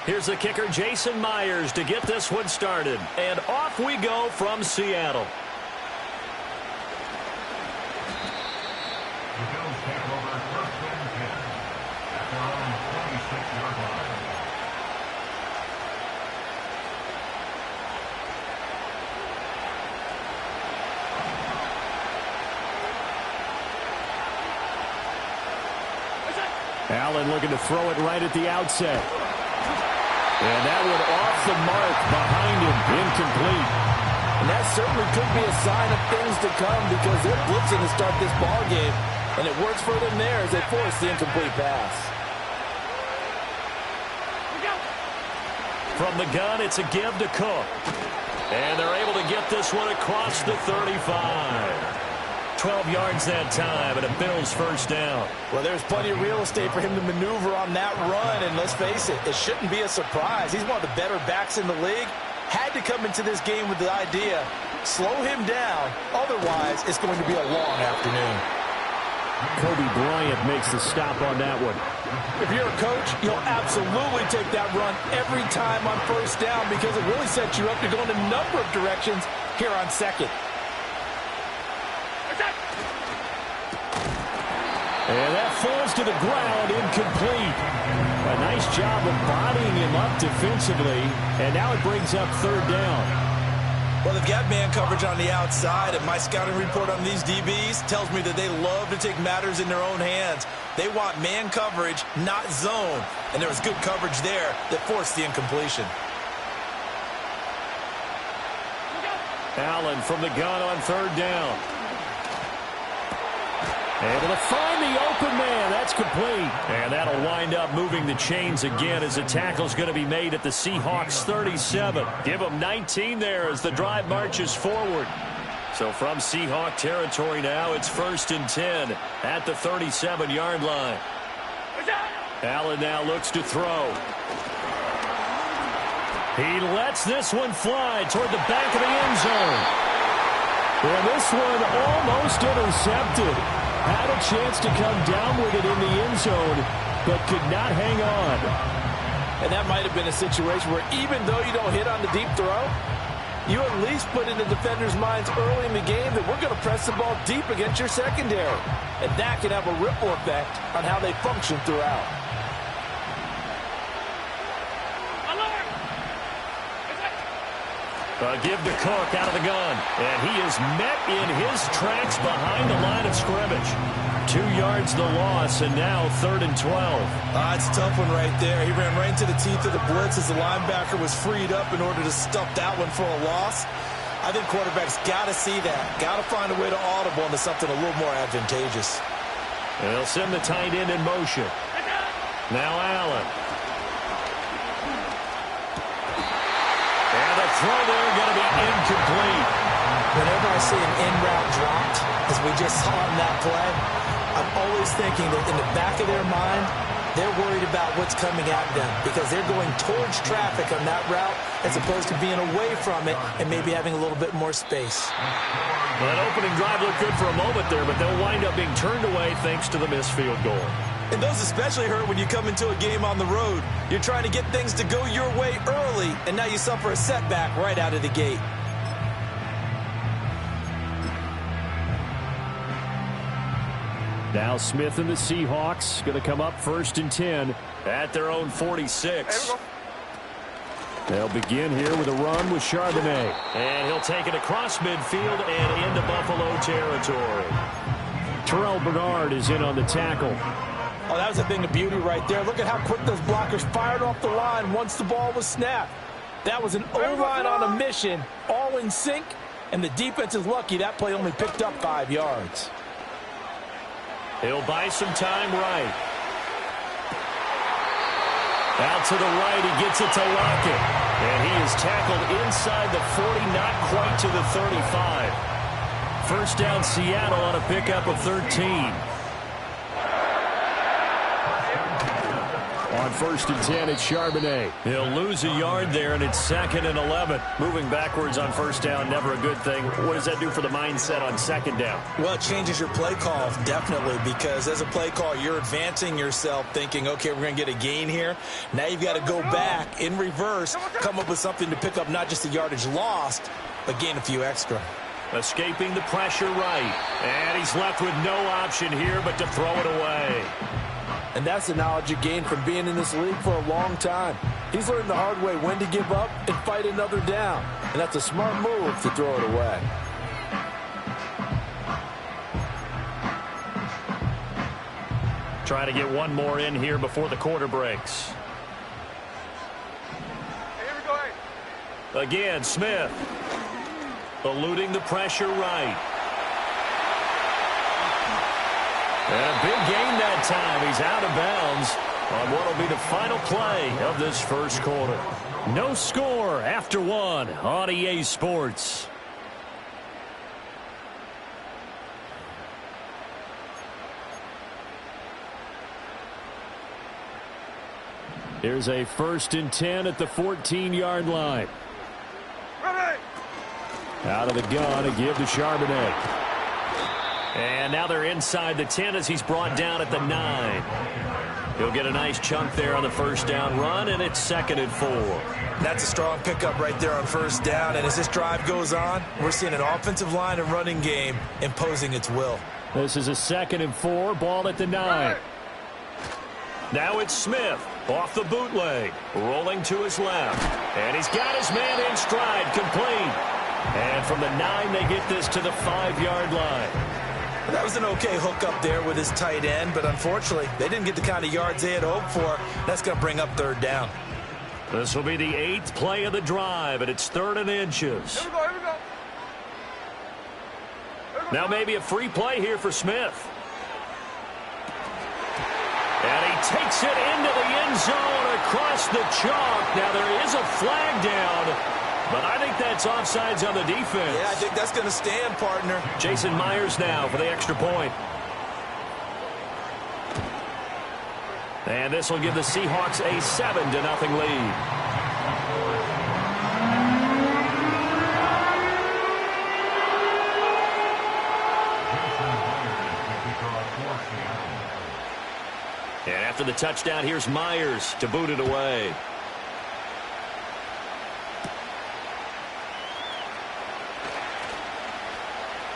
Here's the kicker, Jason Myers, to get this one started. And off we go from Seattle. Allen looking to throw it right at the outset. And that one off the mark behind him, incomplete. And that certainly could be a sign of things to come because they're blitzing to start this ball game. And it works for them there as they force the incomplete pass. From the gun, it's a give to Cook. And they're able to get this one across the 35. 12 yards that time, and a Bills first down. Well, there's plenty of real estate for him to maneuver on that run, and let's face it, it shouldn't be a surprise. He's one of the better backs in the league. Had to come into this game with the idea, slow him down, otherwise it's going to be a long afternoon. Kobe Bryant makes the stop on that one. If you're a coach, you'll absolutely take that run every time on first down because it really sets you up to go in a number of directions here on second. And that falls to the ground, incomplete. A nice job of bodying him up defensively, and now it brings up third down. Well, they've got man coverage on the outside, and my scouting report on these DBs tells me that they love to take matters in their own hands. They want man coverage, not zone, and there was good coverage there that forced the incompletion. Allen from the gun on third down. Able to find the open man. That's complete. And that'll wind up moving the chains again as the tackle's going to be made at the Seahawks 37. Give them 19 there as the drive marches forward. So from Seahawk territory now, it's 1st and 10 at the 37-yard line. Allen now looks to throw. He lets this one fly toward the back of the end zone. And this one almost intercepted. Had a chance to come down with it in the end zone, but could not hang on. And that might have been a situation where even though you don't hit on the deep throw, you at least put in the defenders' minds early in the game that we're going to press the ball deep against your secondary. And that can have a ripple effect on how they function throughout. Give to Cook out of the gun. And he is met in his tracks behind the line of scrimmage. 2 yards the loss, and now 3rd and 12. It's a tough one right there. He ran right into the teeth of the blitz as the linebacker was freed up in order to stuff that one for a loss. I think quarterbacks got to see that. Got to find a way to audible into something a little more advantageous. And they'll send the tight end in motion. Now Allen. And the throw there going to be incomplete. Whenever I see an in-route dropped, as we just saw in that play, I'm always thinking that in the back of their mind, they're worried about what's coming at them because they're going towards traffic on that route as opposed to being away from it and maybe having a little bit more space. Well, that opening drive looked good for a moment there, but they'll wind up being turned away thanks to the missed field goal. And those especially hurt when you come into a game on the road. You're trying to get things to go your way early, and now you suffer a setback right out of the gate. Now Smith and the Seahawks going to come up 1st and 10 at their own 46. They'll begin here with a run with Charbonnet. And he'll take it across midfield and into Buffalo territory. Terrell Bernard is in on the tackle. Oh, that was a thing of beauty right there. Look at how quick those blockers fired off the line once the ball was snapped. That was an O-line on a mission, all in sync, and the defense is lucky that play only picked up 5 yards. He'll buy some time right. Out to the right, he gets it to Lockett. And he is tackled inside the 40, not quite to the 35. First down Seattle on a pickup of 13. On On 1st and 10, it's Charbonnet. He'll lose a yard there, and it's 2nd and 11. Moving backwards on 1st down, never a good thing. What does that do for the mindset on 2nd down? Well, it changes your play call, definitely, because as a play call, you're advancing yourself thinking, okay, we're going to get a gain here. Now you've got to go back in reverse, come up with something to pick up not just the yardage lost, but gain a few extra. Escaping the pressure right. And he's left with no option here but to throw it away. And that's the knowledge you gain from being in this league for a long time. He's learned the hard way when to give up and fight another down. And that's a smart move to throw it away. Trying to get one more in here before the quarter breaks. Again, Smith. Eluding the pressure right. And a big gain that time. He's out of bounds on what will be the final play of this first quarter. No score after 1 on EA Sports. Here's a 1st and 10 at the 14-yard line. Out of the gun, a give to Charbonnet. And now they're inside the 10 as he's brought down at the 9. He'll get a nice chunk there on the 1st down run, and it's 2nd and 4. That's a strong pickup right there on 1st down, and as this drive goes on, we're seeing an offensive line and running game imposing its will. This is a 2nd and 4, ball at the 9. Now it's Smith off the bootleg, rolling to his left. And he's got his man in stride, complete. And from the 9, they get this to the 5-yard line. That was an okay hook up there with his tight end, but unfortunately, they didn't get the kind of yards they had hoped for. That's going to bring up 3rd down. This will be the 8th play of the drive, and it's 3rd and inches. Here we go. Now maybe a free play here for Smith. And he takes it into the end zone across the chalk. Now there is a flag down. But I think that's offsides on the defense. Yeah, I think that's going to stand, partner. Jason Myers now for the extra point. And this will give the Seahawks a 7-0 lead. And after the touchdown, here's Myers to boot it away.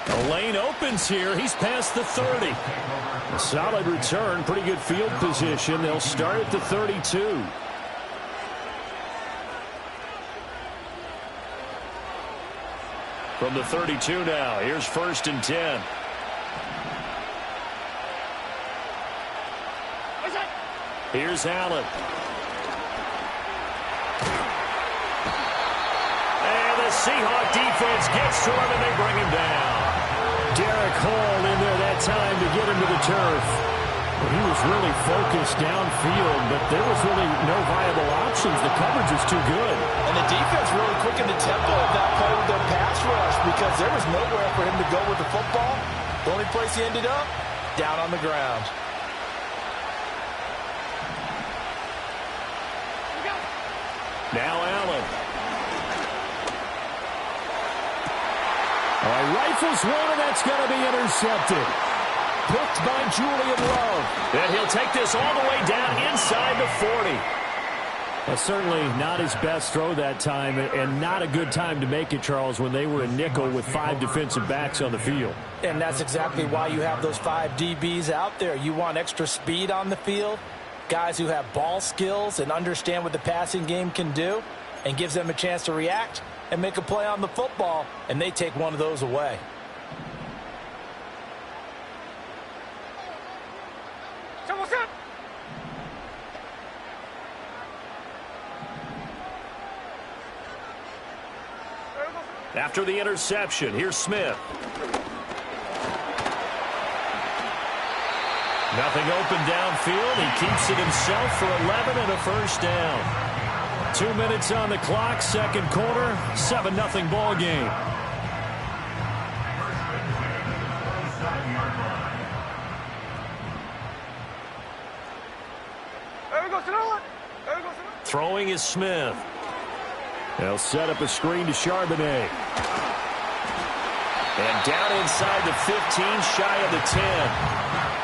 The lane opens here. He's past the 30. A solid return, pretty good field position. They'll start at the 32. From the 32 now, here's 1st and 10. Here's Allen. And the Seahawk defense gets to him, and they bring him down. Derek Hall in there that time to get him to the turf. He was really focused downfield, but there was really no viable options. The coverage was too good. And the defense really quickened the tempo of that play with their pass rush because there was nowhere for him to go with the football. The only place he ended up, down on the ground. Now Allen. Rifles one, and that's going to be intercepted. Picked by Julian Love. And he'll take this all the way down inside the 40. That's certainly not his best throw that time, and not a good time to make it, Charles, when they were in nickel with 5 defensive backs on the field. And that's exactly why you have those 5 DBs out there. You want extra speed on the field, guys who have ball skills and understand what the passing game can do, and gives them a chance to react and make a play on the football, and they take one of those away. After the interception, here's Smith. Nothing open downfield. He keeps it himself for 11 and a 1st down. 2 minutes on the clock, 2nd quarter, 7-0 ball game. There we go, Sonoma. Throwing is Smith. They'll set up a screen to Charbonnet. And down inside the 15, shy of the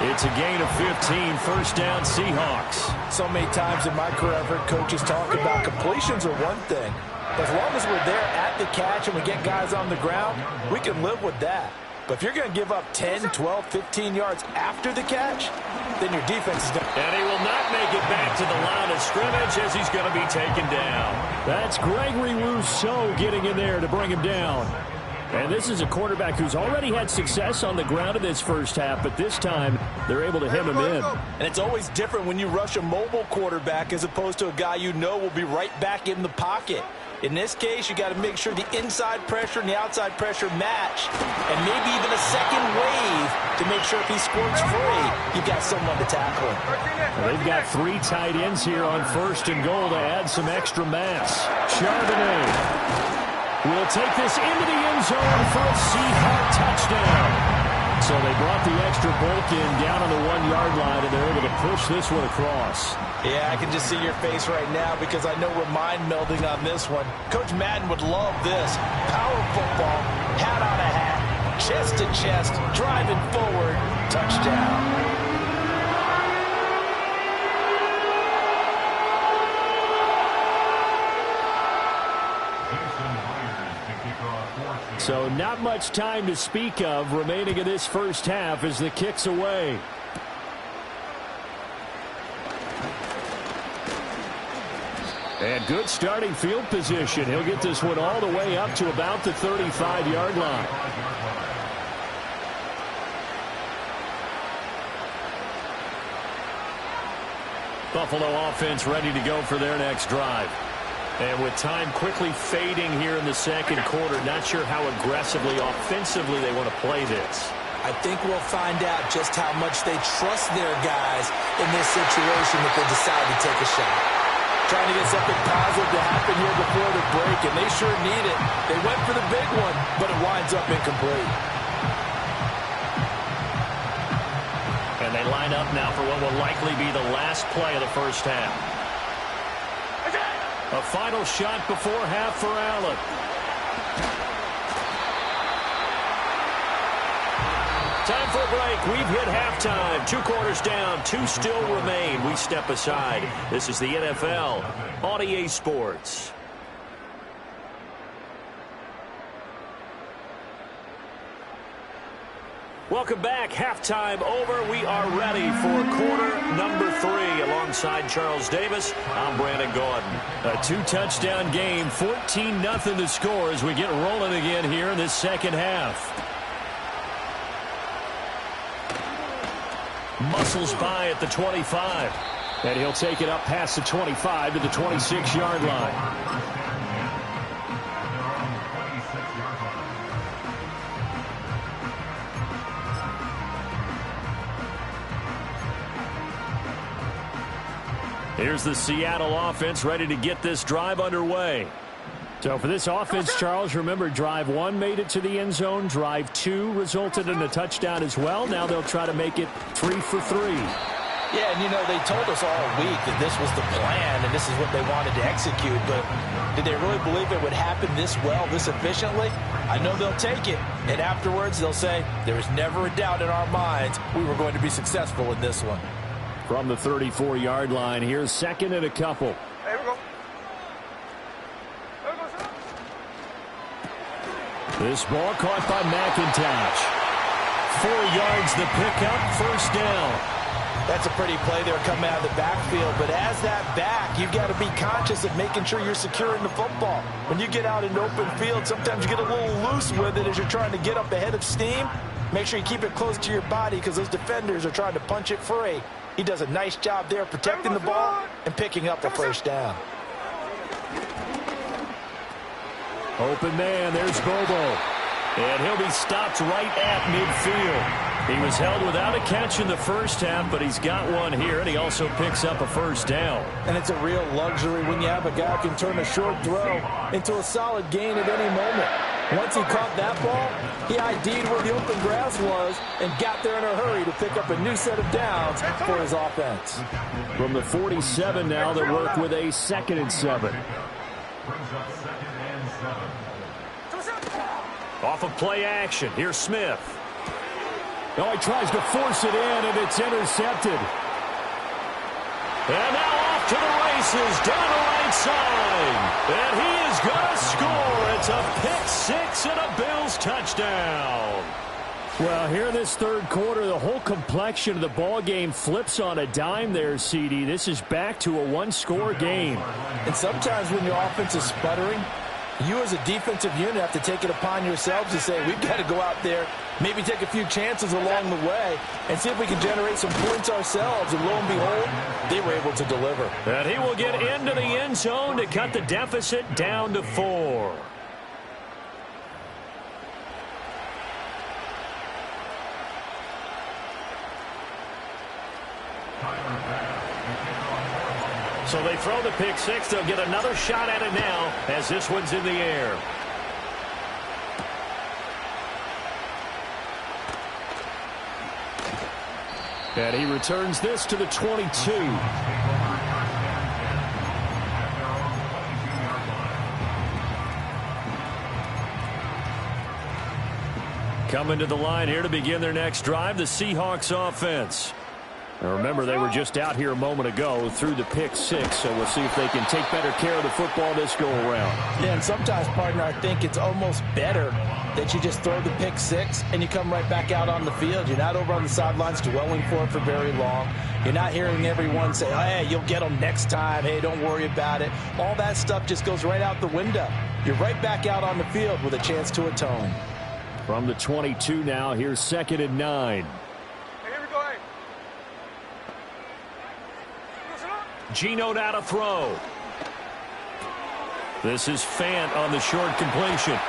10. It's a gain of 15, first down Seahawks. So many times in my career, I've heard coaches talk about completions are one thing. As long as we're there at the catch and we get guys on the ground, we can live with that. But if you're going to give up 10, 12, 15 yards after the catch, then your defense is going to... And he will not make it back to the line of scrimmage as he's going to be taken down. That's Gregory Rousseau getting in there to bring him down. And this is a quarterback who's already had success on the ground in this first half, but this time they're able to hem him in. And it's always different when you rush a mobile quarterback as opposed to a guy you know will be right back in the pocket. In this case, you got to make sure the inside pressure and the outside pressure match, and maybe even a second wave to make sure if he squirts free, you've got someone to tackle him. Well, they've got 3 tight ends here on 1st and goal to add some extra mass. Charbonnet will take this into the end zone for a Seahawk touchdown. So they brought the extra bulk in down on the 1-yard line, and they're able to push this one across. Yeah, I can just see your face right now because I know we're mind melding on this one. Coach Madden would love this. Power football, hat on a hat, chest to chest, driving forward, touchdown. So not much time to speak of remaining in this first half as the kick's away. And good starting field position. He'll get this one all the way up to about the 35-yard line. Buffalo offense ready to go for their next drive. And with time quickly fading here in the second quarter, not sure how aggressively, offensively they want to play this. I think we'll find out just how much they trust their guys in this situation if they decide to take a shot. Trying to get something positive to happen here before the break, and they sure need it. They went for the big one, but it winds up incomplete. And they line up now for what will likely be the last play of the first half. A final shot before half for Allen. Time for a break. We've hit halftime. 2 quarters down. 2 still remain. We step aside. This is the NFL on EA Sports. Welcome back. Halftime over. We are ready for quarter number 3. Alongside Charles Davis, I'm Brandon Gordon. A 2-touchdown game, 14-0 to score as we get rolling again here in this second half. Muscles by at the 25. And he'll take it up past the 25 to the 26-yard line. Here's the Seattle offense ready to get this drive underway. So for this offense, Charles, remember drive 1 made it to the end zone. Drive 2 resulted in a touchdown as well. Now they'll try to make it 3 for 3. Yeah, and you know, they told us all week that this was the plan and this is what they wanted to execute, but did they really believe it would happen this well, this efficiently? I know they'll take it, and afterwards they'll say, there was never a doubt in our minds we were going to be successful in this one. From the 34-yard line, here's 2nd and a couple. There we go. This ball caught by McIntosh. 4 yards the pickup, first down. That's a pretty play there coming out of the backfield, but as that back, you've got to be conscious of making sure you're securing the football. When you get out in open field, sometimes you get a little loose with it as you're trying to get up ahead of steam. Make sure you keep it close to your body because those defenders are trying to punch it free. He does a nice job there protecting the ball and picking up a first down. Open man, there's Bobo. And he'll be stopped right at midfield. He was held without a catch in the first half, but he's got one here, and he also picks up a first down. And it's a real luxury when you have a guy who can turn a short throw into a solid gain at any moment. Once he caught that ball, he ID'd where the open grass was and got there in a hurry to pick up a new set of downs for his offense. From the 47 now, they work with a 2nd and 7. Off of play action, here's Smith. Oh, he tries to force it in, and it's intercepted. And now off to the races, down the right side. And he is going to score. It's a pick-6 and a Bills touchdown. Well, here in this third quarter, the whole complexion of the ball game flips on a dime there, CD. This is back to a one-score game. And sometimes when your offense is sputtering, you as a defensive unit have to take it upon yourselves to say, we've got to go out there, maybe take a few chances along the way, and see if we can generate some points ourselves. And lo and behold, they were able to deliver. And he will get into the end zone to cut the deficit down to 4. So they throw the pick-6. They'll get another shot at it now as this one's in the air. And he returns this to the 22. Coming to the line here to begin their next drive, the Seahawks offense. Now remember, they were just out here a moment ago through the pick-6, so we'll see if they can take better care of the football this go-around. Yeah, and sometimes, partner, I think it's almost better that you just throw the pick-6 and you come right back out on the field. You're not over on the sidelines dwelling for it for very long. You're not hearing everyone say, oh, hey, you'll get them next time. Hey, don't worry about it. All that stuff just goes right out the window. You're right back out on the field with a chance to atone. From the 22 now, here's 2nd and 9. Geno now to throw. This is Fant on the short completion.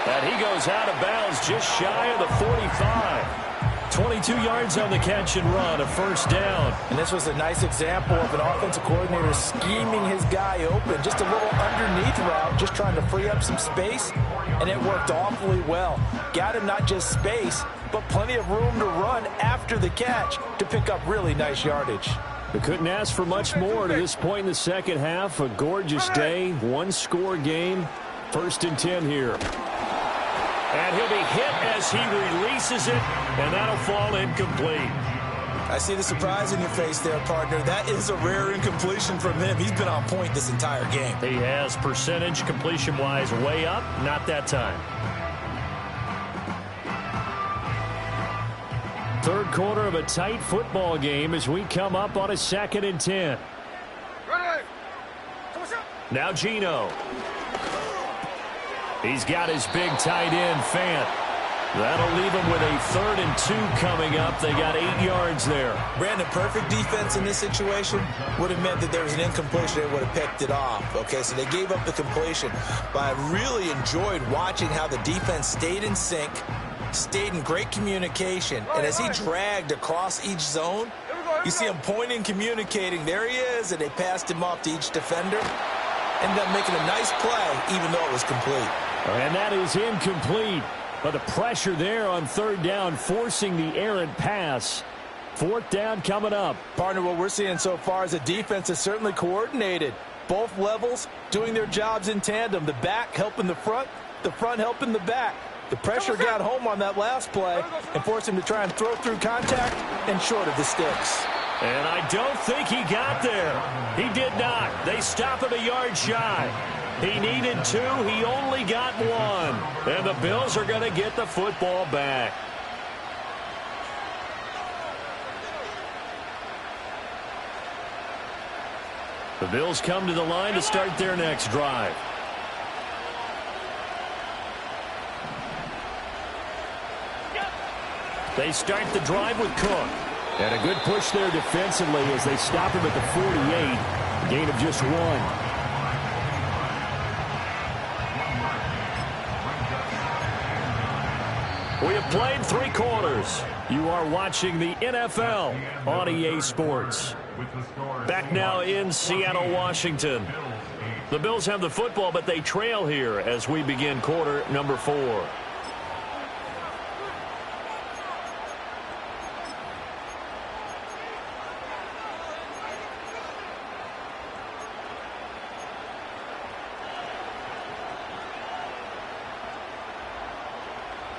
And he goes out of bounds just shy of the 45. 22 yards on the catch and run, a first down. And this was a nice example of an offensive coordinator scheming his guy open. Just a little underneath route, just trying to free up some space, and it worked awfully well. Got him not just space, but plenty of room to run after the catch to pick up really nice yardage. They couldn't ask for much more to this point in the second half. A gorgeous day, one-score game. 1st and 10 here. And he'll be hit as he releases it, and that'll fall incomplete. I see the surprise in your face there, partner. That is a rare incompletion from him. He's been on point this entire game. He has percentage completion-wise way up, not that time. Third quarter of a tight football game as we come up on a 2nd and 10. Now Geno. He's got his big tight end, Fant. That'll leave him with a 3rd and 2 coming up. They got 8 yards there. Brandon, perfect defense in this situation would have meant that there was an incompletion. They would have picked it off. Okay, so they gave up the completion. But I really enjoyed watching how the defense stayed in sync, stayed in great communication, and as he dragged across each zone, you see him pointing, communicating. There he is, and they passed him off to each defender. Ended up making a nice play, even though it was complete. And that is incomplete. But the pressure there on 3rd down, forcing the errant pass. 4th down coming up. Partner, what we're seeing so far is a defense is certainly coordinated. Both levels doing their jobs in tandem. The back helping the front helping the back. The pressure got home on that last play and forced him to try and throw through contact and short of the sticks. And I don't think he got there. He did not. They stop him a yard shy. He needed 2. He only got 1. And the Bills are going to get the football back. The Bills come to the line to start their next drive. They start the drive with Cook. And a good push there defensively as they stop him at the 48. A gain of just 1. We have played 3 quarters. You are watching the NFL on EA Sports. Back now in Seattle, Washington. The Bills have the football, but they trail here as we begin quarter number 4.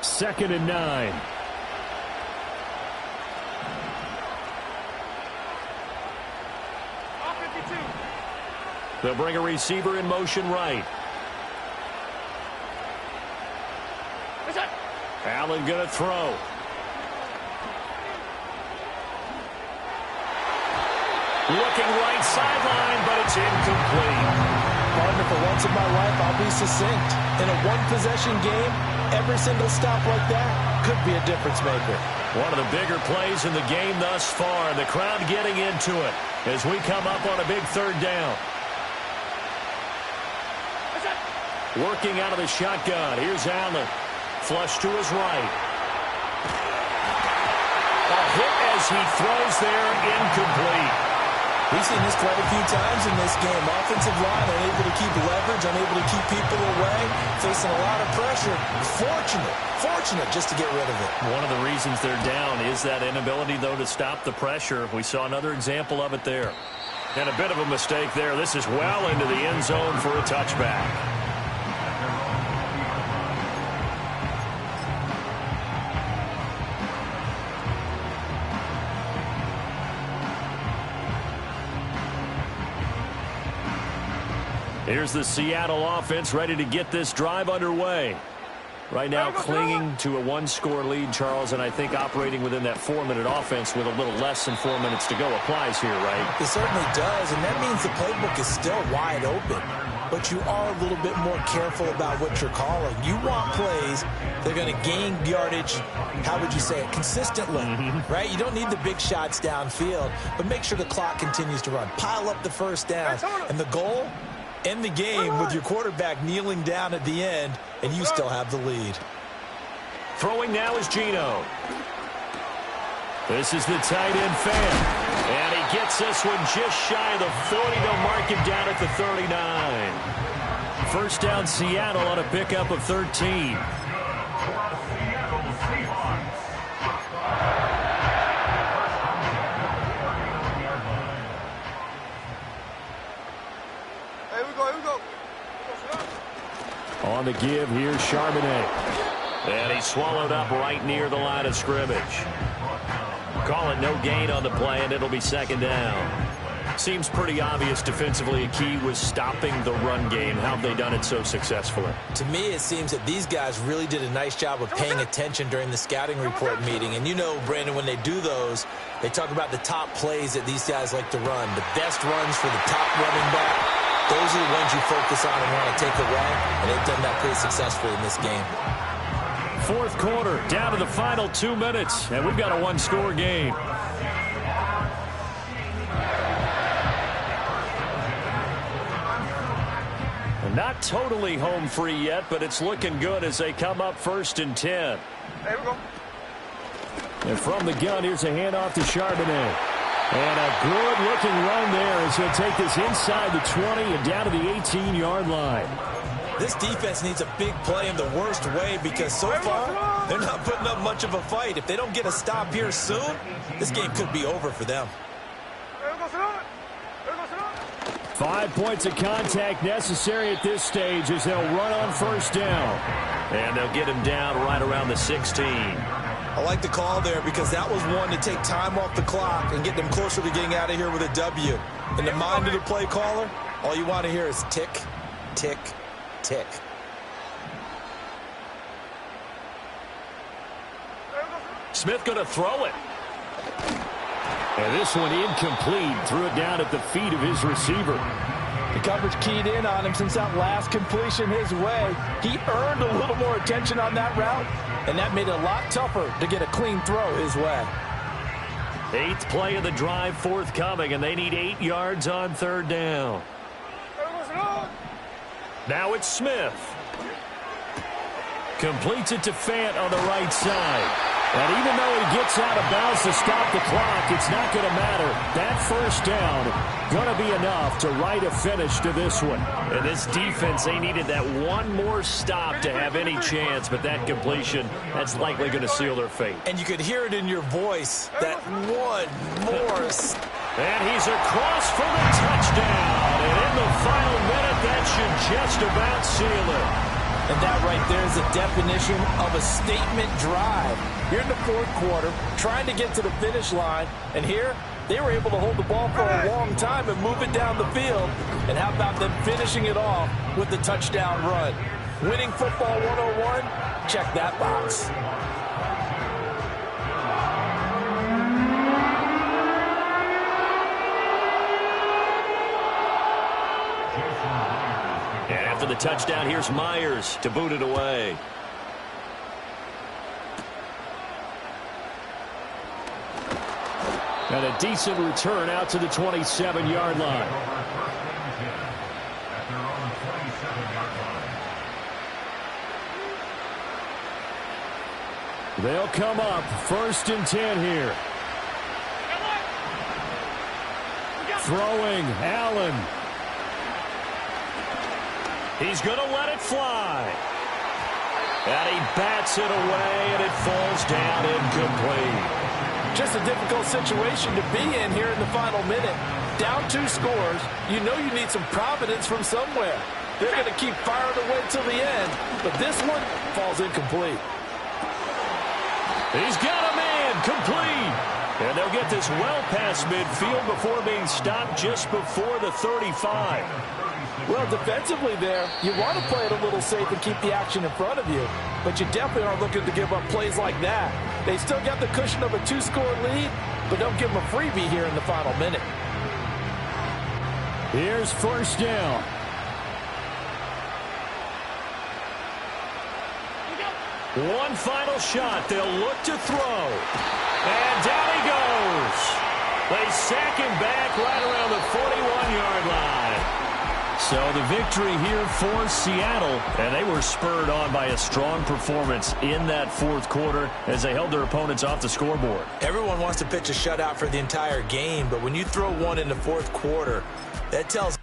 Second and 9. They'll bring a receiver in motion right. Allen going to throw. Looking right sideline, but it's incomplete. Partner, for once in my life, I'll be succinct. In a one-possession game, every single stop like that could be a difference maker. One of the bigger plays in the game thus far, and the crowd getting into it as we come up on a big third down. Working out of the shotgun. Here's Allen. Flush to his right. A hit as he throws there, incomplete. We've seen this quite a few times in this game. Offensive line unable to keep leverage, unable to keep people away, facing a lot of pressure. Fortunate just to get rid of it. One of the reasons they're down is that inability, though, to stop the pressure. We saw another example of it there. And a bit of a mistake there. This is well into the end zone for a touchback. Here's the Seattle offense ready to get this drive underway. Right now clinging to a one-score lead, Charles, and I think operating within that 4-minute offense with a little less than 4 minutes to go applies here, right? It certainly does, and that means the playbook is still wide open. But you are a little bit more careful about what you're calling. You want plays that are going to gain yardage, how would you say it, consistently, right? You don't need the big shots downfield, but make sure the clock continues to run. Pile up the first down, and the goal, end the game with your quarterback kneeling down at the end, and you still have the lead. Throwing now is Geno. This is the tight end Fant. And he gets this one just shy of the 40. They'll mark him down at the 39. First down Seattle on a pickup of 13. On the give, here's Charbonnet. And he's swallowed up right near the line of scrimmage. Call it no gain on the play, and it'll be second down. Seems pretty obvious defensively a key was stopping the run game. How have they done it so successfully? To me, it seems that these guys really did a nice job of paying attention during the scouting report meeting. And you know, Brandon, when they do those, they talk about the top plays that these guys like to run. The best runs for the top running back. Those are the ones you focus on and want to take away, and they've done that pretty successfully in this game. Fourth quarter, down to the final 2 minutes, and we've got a one-score game. Not totally home free yet, but it's looking good as they come up first and 10. There we go. And from the gun, here's a handoff to Charbonnet. And a good-looking run there as he'll take this inside the 20 and down to the 18-yard line. This defense needs a big play in the worst way because so far they're not putting up much of a fight. If they don't get a stop here soon, this game could be over for them. 5 points of contact necessary at this stage as they'll run on first down. And they'll get him down right around the 16. I like the call there because that was one to take time off the clock and get them closer to getting out of here with a W. In the mind of the play caller, all you want to hear is tick, tick, tick. Smith going to throw it. And this one incomplete. Threw it down at the feet of his receiver. The coverage keyed in on him since that last completion his way. He earned a little more attention on that route, and that made it a lot tougher to get a clean throw his way. 8th play of the drive forthcoming, and they need 8 yards on third down. Now it's Smith. Completes it to Fant on the right side. And even though he gets out of bounds to stop the clock, it's not going to matter. That first down going to be enough to write a finish to this one. And this defense, they needed that one more stop to have any chance, but that completion, that's likely going to seal their fate. And you could hear it in your voice, that one more. And he's across for the touchdown. And in the final minute, that should just about seal it. And that right there is the definition of a statement drive. You're in the fourth quarter, trying to get to the finish line, and here they were able to hold the ball for a long time and move it down the field. And how about them finishing it off with the touchdown run? Winning football 101, check that box. And after the touchdown, here's Myers to boot it away. And a decent return out to the 27-yard line. They'll come up 1st and 10 here. Throwing, Allen. He's going to let it fly. And he bats it away, and it falls down incomplete. Just a difficult situation to be in here in the final minute. Down 2 scores, you know you need some providence from somewhere. They're going to keep firing away till the end, but this one falls incomplete. He's got a man complete. And they'll get this well past midfield before being stopped just before the 35. Well, defensively there, you want to play it a little safe and keep the action in front of you. But you definitely aren't looking to give up plays like that. They still got the cushion of a 2-score lead, but don't give them a freebie here in the final minute. Here's 1st down. One final shot. They'll look to throw. And down he goes. They sack him back right around the 41-yard line. So the victory here for Seattle, and they were spurred on by a strong performance in that fourth quarter as they held their opponents off the scoreboard. Everyone wants to pitch a shutout for the entire game, but when you throw one in the fourth quarter, that tells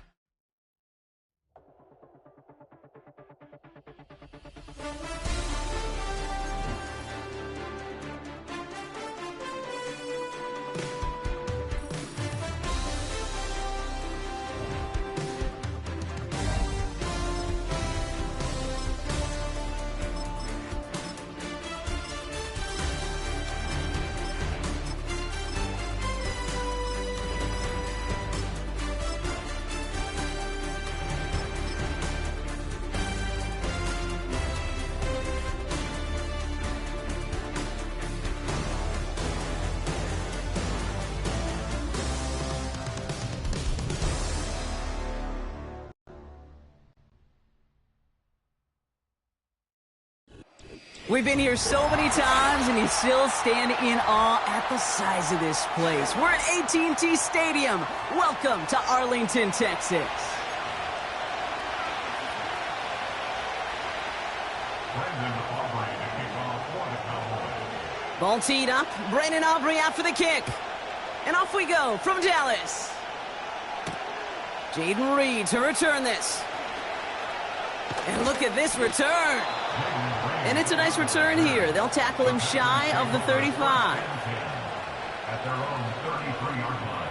We've been here so many times, and you still stand in awe at the size of this place. We're at AT&T Stadium. Welcome to Arlington, Texas. Ball teed up. Brandon Aubrey out for the kick. And off we go from Dallas. Jaden Reed to return this. And look at this return. And it's a nice return here. They'll tackle him shy of the 35. At their own 33-yard line.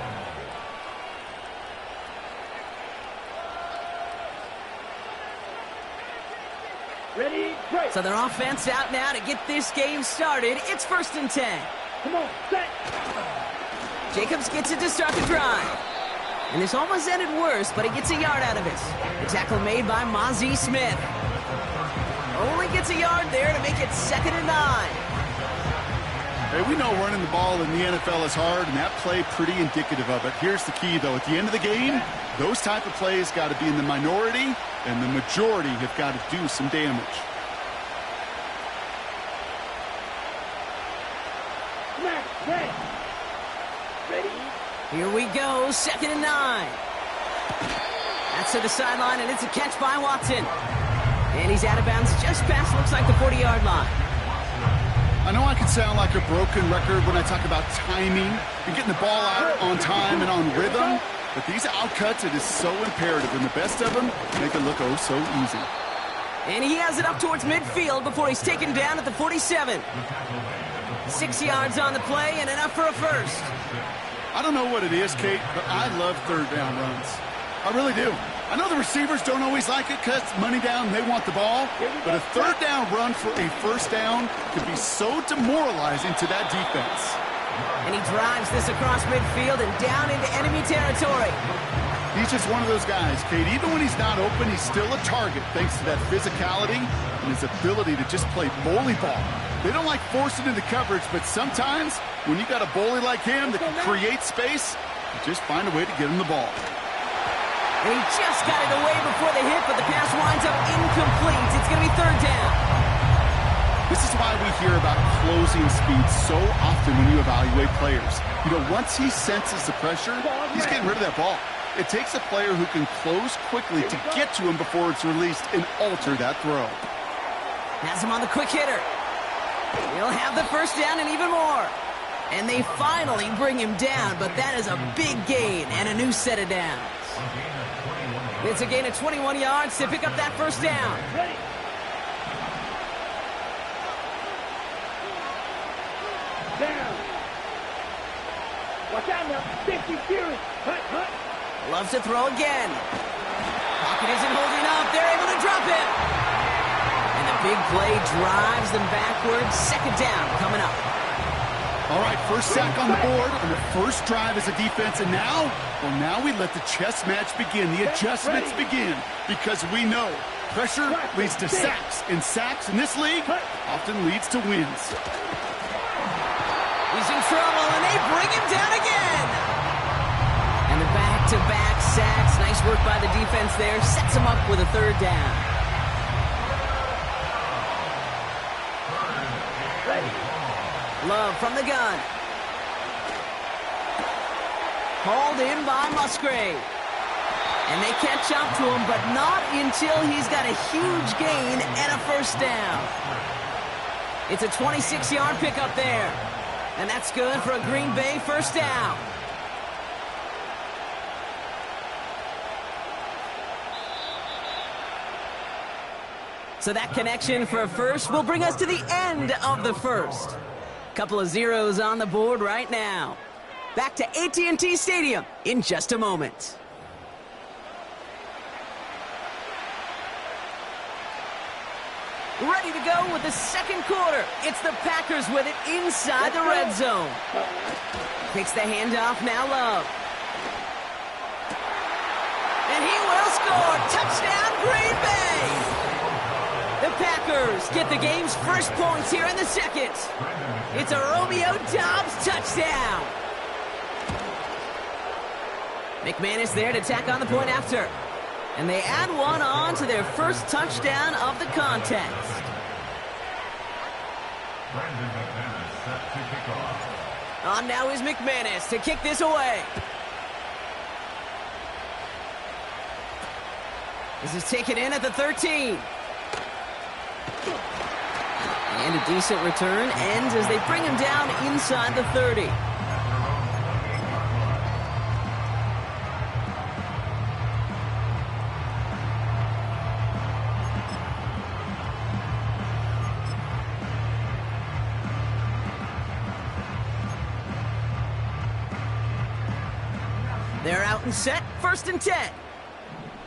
Ready, break. So their offense out now to get this game started. It's 1st and 10. Come on, set. Jacobs gets it to start the drive. And this almost ended worse, but he gets a yard out of it. The tackle made by Mazi Smith. Only gets a yard there to make it 2nd and 9. Hey, we know running the ball in the NFL is hard, and that play pretty indicative of it. Here's the key, though. At the end of the game, those type of plays got to be in the minority, and the majority have got to do some damage. Here we go, 2nd and 9. That's to the sideline, and it's a catch by Watson. And he's out of bounds just past, looks like, the 40-yard line. I know I can sound like a broken record when I talk about timing and getting the ball out on time and on rhythm, but these outcuts, it is so imperative, and the best of them make it look oh so easy. And he has it up towards midfield before he's taken down at the 47. 6 yards on the play and enough for a first. I don't know what it is, Kate, but I love third down runs. I really do. I know the receivers don't always like it because money down, they want the ball, but a third down run for a first down could be so demoralizing to that defense. And he drives this across midfield and down into enemy territory. He's just one of those guys, Kate. Even when he's not open, he's still a target thanks to that physicality and his ability to just play bully ball. They don't like forcing into coverage, but sometimes when you got a bully like him that can create space, you just find a way to get him the ball. And he just got it away before the hit, but the pass winds up incomplete. It's going to be third down. This is why we hear about closing speed so often when you evaluate players. You know, once he senses the pressure, he's getting rid of that ball. It takes a player who can close quickly to get to him before it's released and alter that throw. Has him on the quick hitter. He'll have the first down and even more. And they finally bring him down, but that is a big gain and a new set of downs. It's a gain of 21 yards to pick up that first down. Down. Watch out now. 50 series. Hut. Loves to throw again. Pocket isn't holding up. They're able to drop it. And the big play drives them backwards. Second down coming up. All right, first sack on the board on the first drive as a defense, and now we let the chess match begin, the adjustments begin, because we know pressure leads to sacks, and sacks in this league often leads to wins. He's in trouble, and they bring him down again. And the back-to-back sacks, nice work by the defense there, sets him up with a third down. Love from the gun. Hauled in by Musgrave. And they catch up to him, but not until he's got a huge gain and a first down. It's a 26-yard pickup there. And that's good for a Green Bay first down. So that connection for a first will bring us to the end of the first. Couple of zeros on the board right now. Back to AT&T Stadium in just a moment. Ready to go with the second quarter. It's the Packers with it inside the red zone. Takes the handoff, now Love. And he will score. Touchdown, Green Bay! The Packers get the game's first points here in the second. It's a Romeo Doubs touchdown. McManus there to tack on the point after. And they add one on to their first touchdown of the contest. On now is McManus to kick this away. This is taken in at the 13. And a decent return ends as they bring him down inside the 30. They're out and set, first and 10.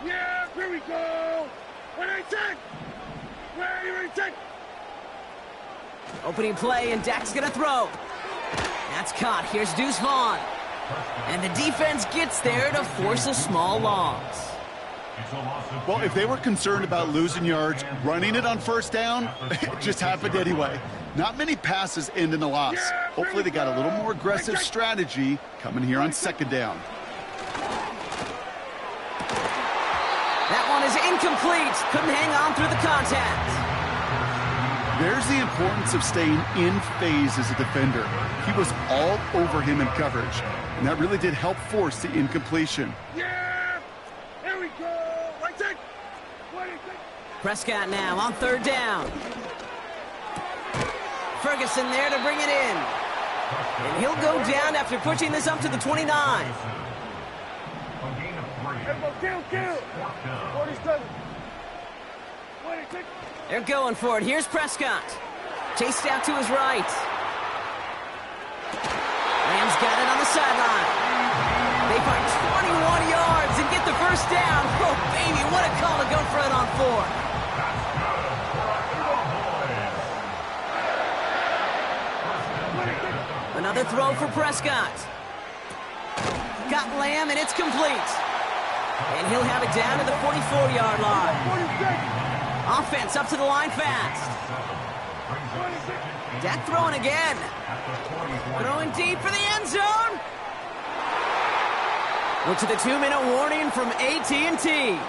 Yeah, here we go. What I said. Where you take? Opening play, and Dak's going to throw. That's caught. Here's Deuce Vaughn. And the defense gets there to force a small loss. Well, if they were concerned about losing yards, running it on first down, it just happened anyway. Not many passes end in a loss. Hopefully they got a little more aggressive strategy coming here on second down. That one is incomplete. Couldn't hang on through the contact. There's the importance of staying in phase as a defender. He was all over him in coverage, and that really did help force the incompletion. Yeah! Here we go! Right side! Prescott now on third down. Ferguson there to bring it in. And he'll go down after pushing this up to the 29. Kill. 47. They're going for it. Here's Prescott. Chased out to his right. Rams got it on the sideline. They find 21 yards and get the first down. Oh, baby, what a call to go for it on 4. Another throw for Prescott. Got Lamb, and it's complete. And he'll have it down to the 44-yard line. Offense up to the line fast. Dak throwing again. Throwing deep for the end zone. Look to the 2-minute warning from AT&T.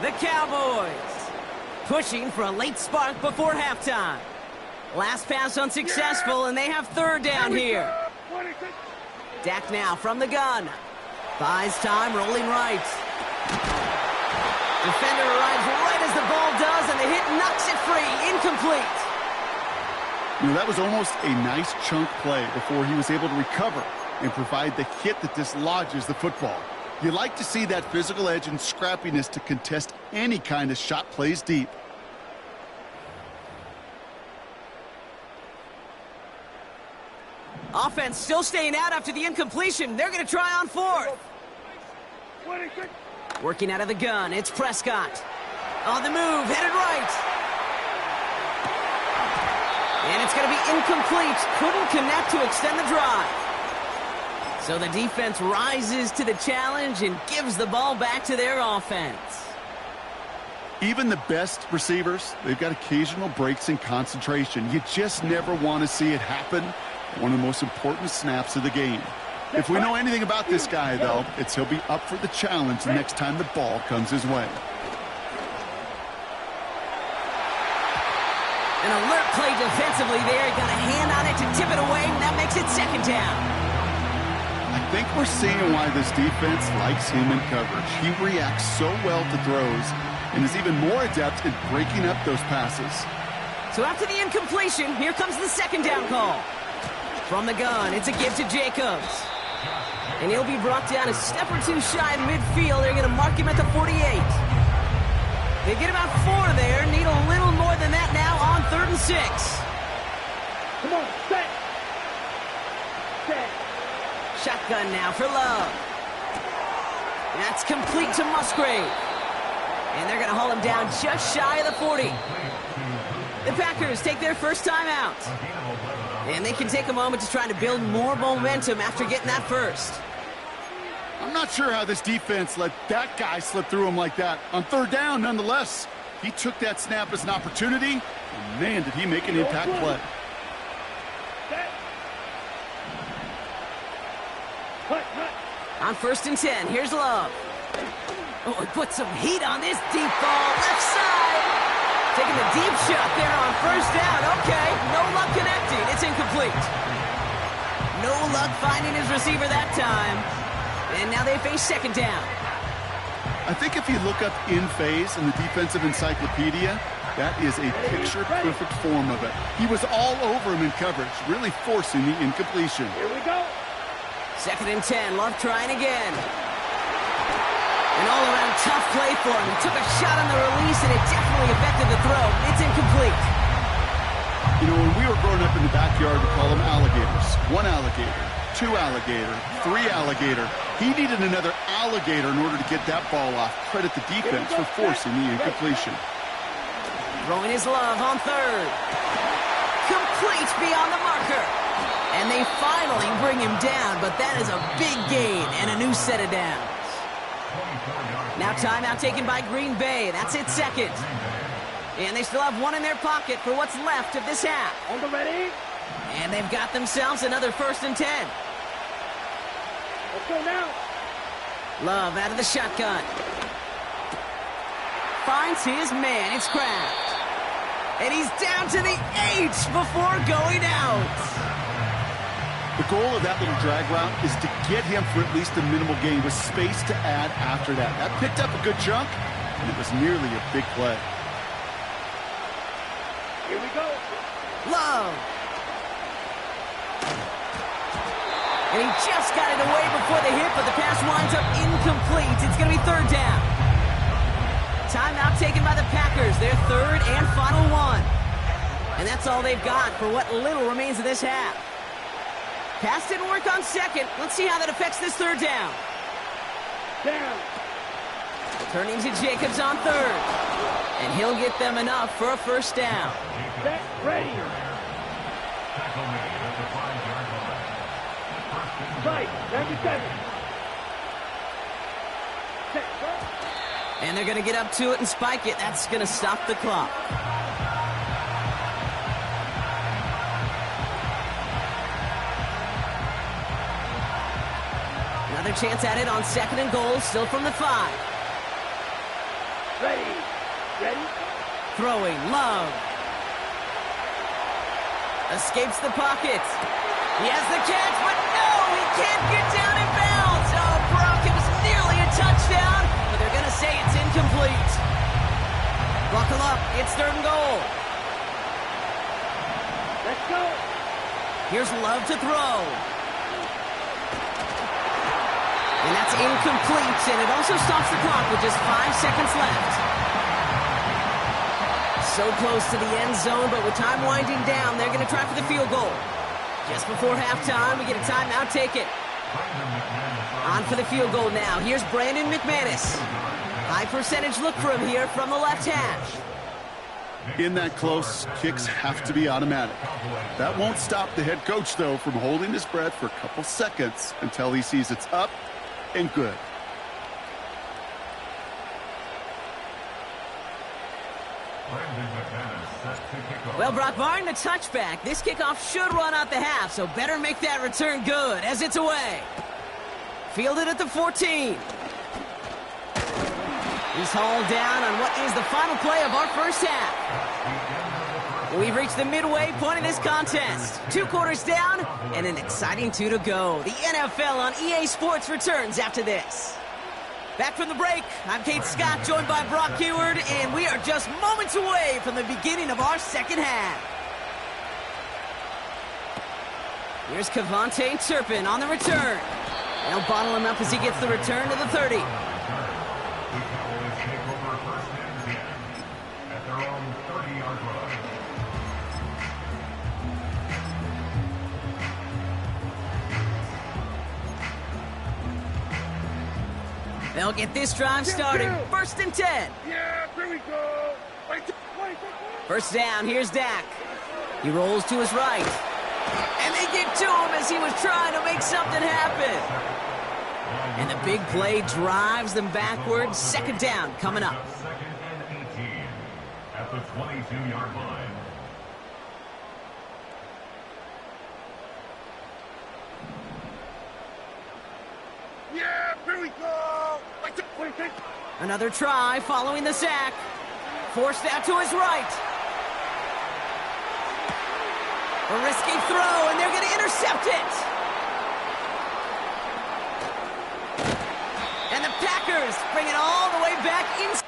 The Cowboys pushing for a late spark before halftime. Last pass unsuccessful, and they have third down here. Dak now from the gun. Buys time, rolling right. Defender arrives right as the ball does, and the hit knocks it free. Incomplete. You know, that was almost a nice chunk play before he was able to recover and provide the hit that dislodges the football. You like to see that physical edge and scrappiness to contest any kind of shot plays deep. Offense still staying out after the incompletion. They're going to try on 4th. Working out of the gun, it's Prescott. On the move, headed right. And it's going to be incomplete. Couldn't connect to extend the drive. So the defense rises to the challenge and gives the ball back to their offense. Even the best receivers, they've got occasional breaks in concentration. You just never want to see it happen. One of the most important snaps of the game. If we know anything about this guy, though, it's he'll be up for the challenge the next time the ball comes his way. An alert play defensively there. Got a hand on it to tip it away, and that makes it second down. I think we're seeing why this defense likes him in coverage. He reacts so well to throws and is even more adept at breaking up those passes. So after the incompletion, here comes the second down call. From the gun, it's a give to Jacobs. And he'll be brought down a step or two shy of midfield. They're going to mark him at the 48. They get about 4 there. Need a little more than that now on 3rd and 6. Come on, set. Shotgun now for Love. That's complete to Musgrave. And they're going to haul him down just shy of the 40. The Packers take their first time out. And they can take a moment to try to build more momentum after getting that first. I'm not sure how this defense let that guy slip through him like that. On 3rd down, nonetheless, he took that snap as an opportunity, and man, did he make an impact play. On 1st and 10, here's Love. Oh, he put some heat on this deep ball, left side. Taking the deep shot there on 1st down. Okay, no luck connecting. It's incomplete. No luck finding his receiver that time. And now they face 2nd down. I think if you look up in phase in the defensive encyclopedia, that is a picture-perfect form of it. He was all over him in coverage, really forcing the incompletion. Here we go. 2nd and 10, Love trying again. An all-around tough play for him. He took a shot on the release, and it definitely affected the throw. It's incomplete. You know, when we were growing up in the backyard, we call them alligators. 1 alligator, 2 alligator, 3 alligator. He needed another alligator in order to get that ball off. Credit the defense for forcing the incompletion. Throwing his Love on 3rd. Complete beyond the marker. And they finally bring him down, but that is a big gain and a new set of downs. Now timeout taken by Green Bay. That's it, 2nd. And they still have 1 in their pocket for what's left of this half. On the ready. And they've got themselves another 1st and 10. Let's go now. Love out of the shotgun. Finds his man. It's Kraft. And he's down to the 8 before going out. The goal of that little drag route is to get him for at least a minimal gain with space to add after that. That picked up a good chunk, and it was nearly a big play. Here we go. Love And he just got it away before the hit, but the pass winds up incomplete. It's going to be third down. Timeout taken by the Packers, their third and final one. And that's all they've got for what little remains of this half. Pass didn't work on second. Let's see how that affects this third down. Down. Turning to Jacobs on third. And he'll get them enough for a first down. Set. Ready. Tackle made at the 5-yard line. First and Fight. 97. Set. And they're going to get up to it and spike it. That's going to stop the clock. Another chance at it on second and goal, still from the 5. Ready. Ready. Throwing, Love. Escapes the pocket. He has the catch, but no, he can't get down in bounds. Oh, Brock, it was nearly a touchdown, but they're going to say it's incomplete. Buckle up, it's third and goal. Let's go. Here's Love to throw. And that's incomplete, and it also stops the clock with just 5 seconds left. So close to the end zone, but with time winding down, they're going to try for the field goal. Just before halftime, we get a timeout taken. On for the field goal now. Here's Brandon McManus. High percentage look for him here from the left hash. In that close, kicks have to be automatic. That won't stop the head coach, though, from holding his breath for a couple seconds until he sees it's up and good. Well, Brock, barring the touchback, this kickoff should run out the half, so better make that return good as it's away. Fielded at the 14. He's hauled down on what is the final play of our first half. We've reached the midway point of this contest. 2 quarters down and an exciting 2 to go. The NFL on EA Sports returns after this. Back from the break, I'm Kate Scott, joined by Brock Huard, and we are just moments away from the beginning of our second half. Here's Kevontae Turpin on the return. They'll bottle him up as he gets the return to the 30. at their own 30-yard line. They'll get this drive started. First and 10. Yeah, here we go. Wait. First down, here's Dak. He rolls to his right. And they get to him as he was trying to make something happen. And the big play drives them backwards. Second down coming up. Second and 18 at the 22-yard line. Yeah, here we go. Wait. Another try following the sack. Forced out to his right. A risky throw, and they're going to intercept it. And the Packers bring it all the way back inside.